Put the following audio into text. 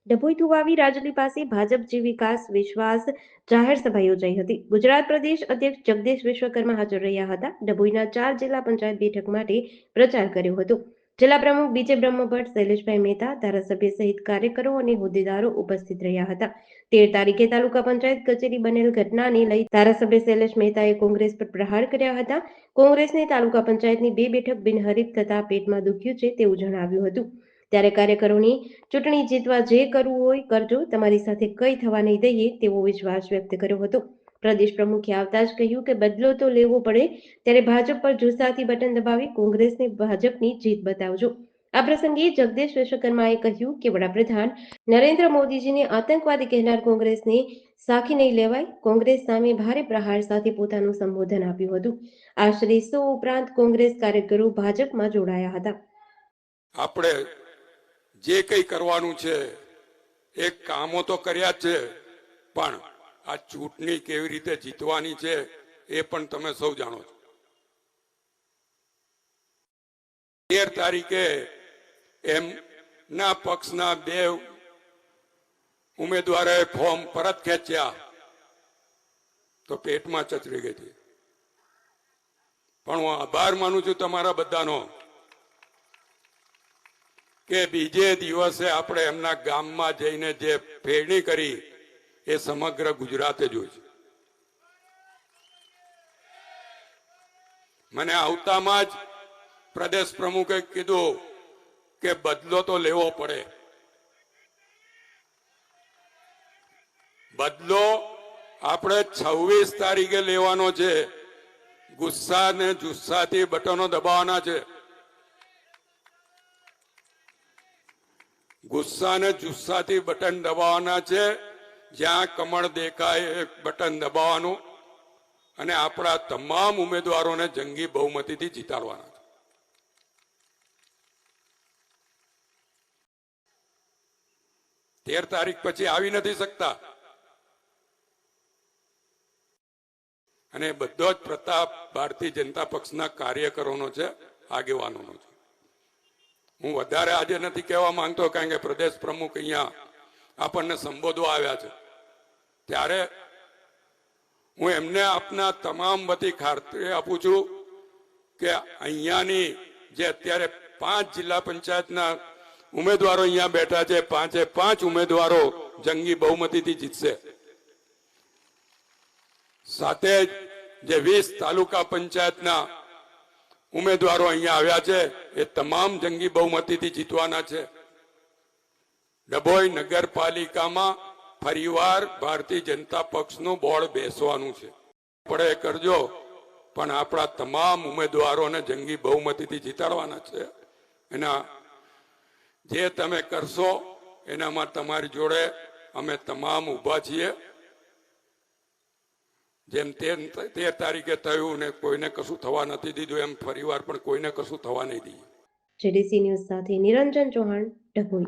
ડભોઈ થુવાવી રાજુલી પાસે ભાજપ જે વિકાસ વિશ્વાસ જાહેર સભા યોજાઈ હતી। ગુજરાત પ્રદેશ અધ્યક્ષ જગદીશ વિશ્વકર્મા હાજર રહ્યા હતા। ડભોઈના 4 જિલ્લા પંચાયત બેઠક માટે પ્રચાર કર્યો હતો। જિલ્લા પ્રમુખ બીજે બ્રહ્મભટ્ટ, શૈલેષભાઈ મહેતા, ધારાસભ્ય સહિત કાર્યકરો અને હોદ્દેદારો ઉપસ્થિત રહ્યા હતા। 13 તારીખે તાલુકા પંચાયત કચેરી બનેલ ઘટનાને લઈ ધારાસભ્ય શૈલેષ મહેતાએ કોંગ્રેસ પર પ્રહાર કર્યા હતા। કોંગ્રેસને તાલુકા પંચાયતની 2 બેઠક બિનહરીફ થતા પેટમાં દુખ્યું છે તેવું જણાવ્યું હતું। ત્યારે કાર્યકરોની ચૂંટણી જીતવા જે કરવું હોય કરજો, તમારી સાથે કંઈ થવા નહીં દઈએ તેવો વિશ્વાસ વ્યક્ત કર્યો હતો। પ્રદેશ પ્રમુખે આવતા જ કહ્યું કે બદલો તો લેવો પડે, ત્યારે ભાજપ પર જુસ્સાથી બટન દબાવી કોંગ્રેસને ભાજપની જીત બતાવજો। આ પ્રસંગે જગદીશ વિશ્વકર્માએ કહ્યું કે વડાપ્રધાન નરેન્દ્ર મોદીજીને આતંકવાદી કહેનાર કોંગ્રેસને સાખી નહીં લેવાય। કોંગ્રેસ સામે ભારે પ્રહાર સાથે પોતાનું સંબોધન આપ્યું હતું। આશરે 100 ઉપરાંત કોંગ્રેસ કાર્યકરો ભાજપમાં જોડાયા હતા। આપણે જે કંઈ કરવાનું છે એ કામો તો કર્યા છે, પણ આ ચૂંટણી કેવી રીતે જીતવાની છે એ પણ તમે સૌ જાણો છો। 13 તારીખે એમના પક્ષના 2 ઉમેદવારોએ ફોર્મ પરત ખેંચ્યા તો પેટમાં ચચરી ગઈ હતી। પણ હું આભાર માનું છું તમારા બધાનો કે બીજે દિવસે આપણે એમના ગામમાં જઈને જે ફેરણી કરી એ સમગ્ર ગુજરાતે જોઈ છે। મને આવતામાં જ પ્રદેશ પ્રમુખે કીધું કે બદલો તો લેવો પડે। બદલો આપણે 26 તારીખે લેવાનો છે। ગુસ્સા ને જુસ્સાથી બટનો દબાવવાના છે। ગુસ્સા ને જુસ્સાથી બટન દબાવવાના છે। જ્યાં કમળ દેખાય એ બટન દબાવવાનું અને આપણા તમામ ઉમેદવારોને જંગી બહુમતીથી જીતાડવાના છે। 13 તારીખ પછી આવી નથી શકતા અને બધો જ પ્રતાપ ભારતીય જનતા પક્ષના કાર્યકરોનો છે, આગેવાનોનો છે। હું વધારે આજે નથી કહેવા માંગતો, કારણ કે પ્રદેશ પ્રમુખ અહીંયા આપણને સંબોધવા આવ્યા છે, ત્યારે હું એમને આપના તમામ વતી ખાતરી આપું છું કે અહીંયાની જે અત્યારે 5 જિલ્લા પંચાયતના ઉમેદવારો અહીંયા બેઠા છે, 5 ઉમેદવારો જંગી બહુમતીથી જીતશે। સાથે જે 20 તાલુકા પંચાયતના ઉમેદવારો અહીંયા આવ્યા છે એ તમામ જંગી બહુમતીથી જીતવાના છે। ડભોઈ નગરપાલિકામાં ફરીવાર ભારતીય જનતા પક્ષનું બોર્ડ બેસવાનું છે। પડે કરજો, પણ આપણા તમામ ઉમેદવારોને જંગી બહુમતીથી જીતાડવાના છે। એના જે તમે કરશો એનામાં તમારી જોડે અમે તમામ ઊભા છીએ। જેમ 13 તારીખે થયું ને કોઈને કશું થવા નથી દીધું, એમ ફરીવાર પણ કોઈને કશું થવા નહીં દઈએ। જેડીસી ન્યૂઝ સાથે નિરંજન ચૌહાણ, ડભોઈ।